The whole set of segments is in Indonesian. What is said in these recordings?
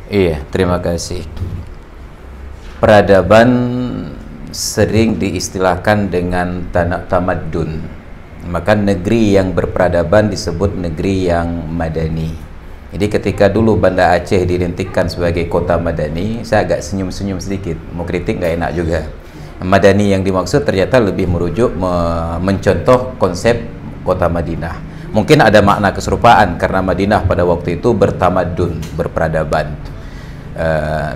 Iya, terima kasih. Peradaban sering diistilahkan dengan tamadun. Maka negeri yang berperadaban disebut negeri yang madani. Jadi ketika dulu Banda Aceh dirintikkan sebagai kota madani, saya agak senyum-senyum sedikit, mau kritik nggak enak juga. Madani yang dimaksud ternyata lebih merujuk mencontoh konsep kota Madinah. Mungkin ada makna keserupaan karena Madinah pada waktu itu bertamadun, berperadaban.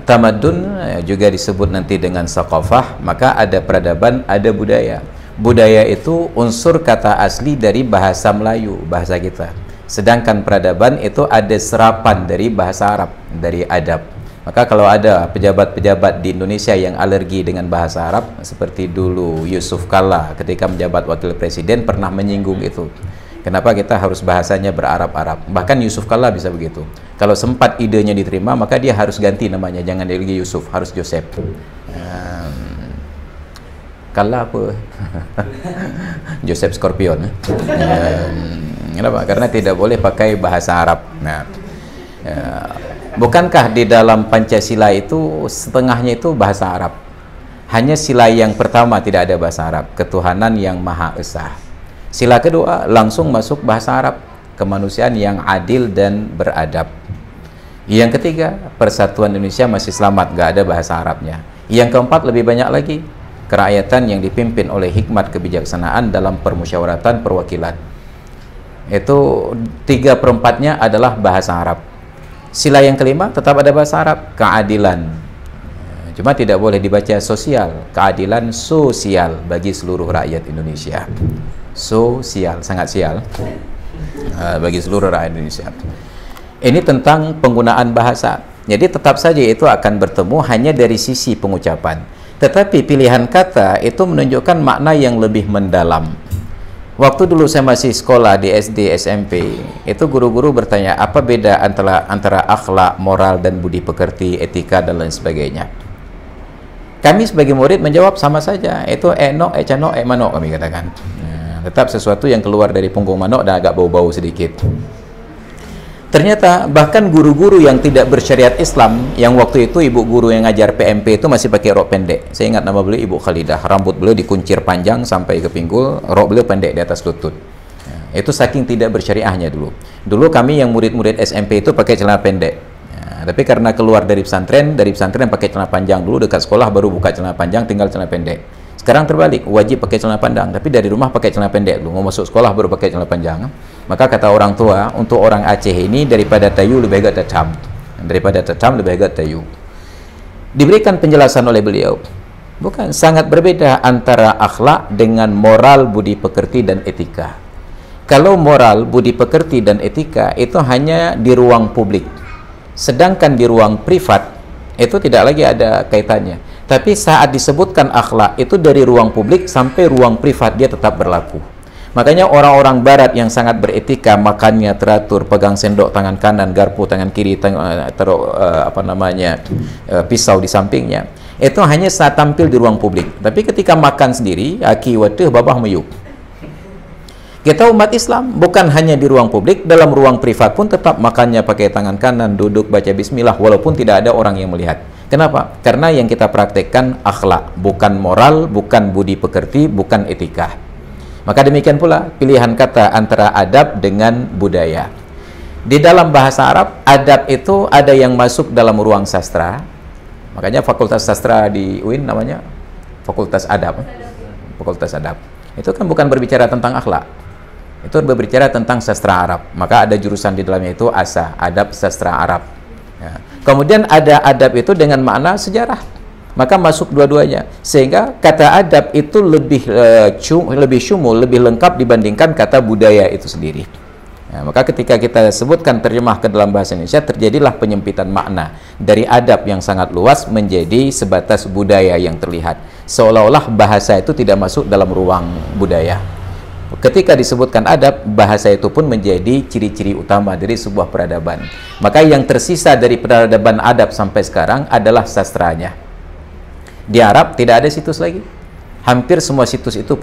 Tamadun juga disebut nanti dengan saqafah, maka ada peradaban, ada budaya. Budaya itu unsur kata asli dari bahasa Melayu, bahasa kita. Sedangkan peradaban itu ada serapan dari bahasa Arab, dari adab. Maka kalau ada pejabat-pejabat di Indonesia yang alergi dengan bahasa Arab, seperti dulu Yusuf Kalla ketika menjabat wakil presiden pernah menyinggung itu. Kenapa kita harus bahasanya berarab-arab? Bahkan Yusuf Kalla bisa begitu. Kalau sempat idenya diterima, maka dia harus ganti namanya. Jangan lagi Yusuf, harus Joseph. Kalla apa? Joseph Scorpion. Kenapa? Karena tidak boleh pakai bahasa Arab. Nah, bukankah di dalam Pancasila itu setengahnya itu bahasa Arab? Hanya sila yang pertama tidak ada bahasa Arab, ketuhanan yang Maha Esa. Sila kedua langsung masuk bahasa Arab, kemanusiaan yang adil dan beradab. Yang ketiga, persatuan Indonesia masih selamat, gak ada bahasa Arabnya. Yang keempat, lebih banyak lagi, kerakyatan yang dipimpin oleh hikmat kebijaksanaan dalam permusyawaratan perwakilan. Itu 3/4-nya adalah bahasa Arab. Sila yang kelima tetap ada bahasa Arab, keadilan. Cuma tidak boleh dibaca sosial, keadilan sosial bagi seluruh rakyat Indonesia. Sosial, sangat sial bagi seluruh rakyat Indonesia. Ini tentang penggunaan bahasa. Jadi tetap saja itu akan bertemu hanya dari sisi pengucapan. Tetapi pilihan kata itu menunjukkan makna yang lebih mendalam. Waktu dulu saya masih sekolah di SD, SMP, itu guru-guru bertanya, apa beda antara akhlak, moral, dan budi pekerti, etika, dan lain sebagainya. Kami sebagai murid menjawab sama saja, itu enok, canok, manok kami katakan. Tetap sesuatu yang keluar dari punggung manok dan agak bau-bau sedikit. Ternyata bahkan guru-guru yang tidak bersyariat Islam, yang waktu itu ibu guru yang ngajar PMP itu masih pakai rok pendek. Saya ingat nama beliau Ibu Khalidah, rambut beliau dikuncir panjang sampai ke pinggul, rok beliau pendek di atas lutut. Itu saking tidak bersyariahnya dulu. Dulu kami yang murid-murid SMP itu pakai celana pendek. Tapi karena keluar dari pesantren pakai celana panjang dulu, dekat sekolah baru buka celana panjang, tinggal celana pendek. Sekarang terbalik, wajib pakai celana panjang, tapi dari rumah pakai celana pendek dulu, mau masuk sekolah baru pakai celana panjang. Maka kata orang tua, untuk orang Aceh ini daripada tayu lebih agak tetam, lebih agak tayu. Diberikan penjelasan oleh beliau, bukan sangat berbeda antara akhlak dengan moral, budi pekerti, dan etika. Kalau moral, budi pekerti, dan etika itu hanya di ruang publik, sedangkan di ruang privat itu tidak lagi ada kaitannya. Tapi saat disebutkan akhlak itu dari ruang publik sampai ruang privat dia tetap berlaku. Makanya orang-orang barat yang sangat beretika, makannya teratur, pegang sendok tangan kanan, garpu tangan kiri, taruh pisau di sampingnya. Itu hanya saat tampil di ruang publik. Tapi ketika makan sendiri, aki watih babah meyuk. Kita umat Islam bukan hanya di ruang publik, dalam ruang privat pun tetap makannya pakai tangan kanan, duduk baca bismillah walaupun tidak ada orang yang melihat. Kenapa? Karena yang kita praktekkan akhlak, bukan moral, bukan budi pekerti, bukan etika. Maka demikian pula pilihan kata antara adab dengan budaya. Di dalam bahasa Arab, adab itu ada yang masuk dalam ruang sastra. Makanya Fakultas Sastra di UIN namanya Fakultas Adab. Fakultas Adab. Itu kan bukan berbicara tentang akhlak. Itu berbicara tentang sastra Arab. Maka ada jurusan di dalamnya itu ASA, Adab Sastra Arab. Ya. Kemudian ada adab itu dengan makna sejarah, maka masuk dua-duanya, sehingga kata adab itu lebih syumul, lebih lengkap dibandingkan kata budaya itu sendiri. Ya, maka ketika kita sebutkan terjemah ke dalam bahasa Indonesia, terjadilah penyempitan makna dari adab yang sangat luas menjadi sebatas budaya yang terlihat, seolah-olah bahasa itu tidak masuk dalam ruang budaya. Ketika disebutkan adab, bahasa itu pun menjadi ciri-ciri utama dari sebuah peradaban. Maka yang tersisa dari peradaban adab sampai sekarang adalah sastranya. Di Arab tidak ada situs lagi. Hampir semua situs itu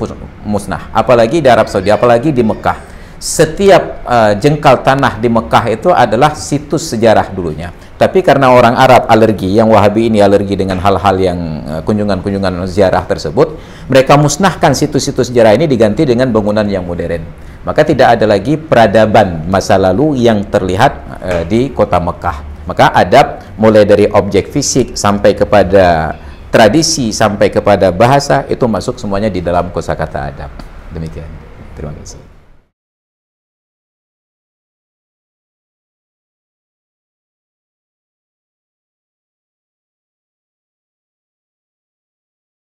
musnah. Apalagi di Arab Saudi, apalagi di Mekah. setiap jengkal tanah di Mekah itu adalah situs sejarah dulunya. Tapi karena orang Arab alergi, yang Wahabi ini alergi dengan hal-hal yang kunjungan-kunjungan ziarah tersebut, mereka musnahkan situs-situs sejarah ini diganti dengan bangunan yang modern. Maka tidak ada lagi peradaban masa lalu yang terlihat di kota Mekah. Maka adab mulai dari objek fisik sampai kepada tradisi sampai kepada bahasa itu masuk semuanya di dalam kosakata adab. Demikian. Terima kasih.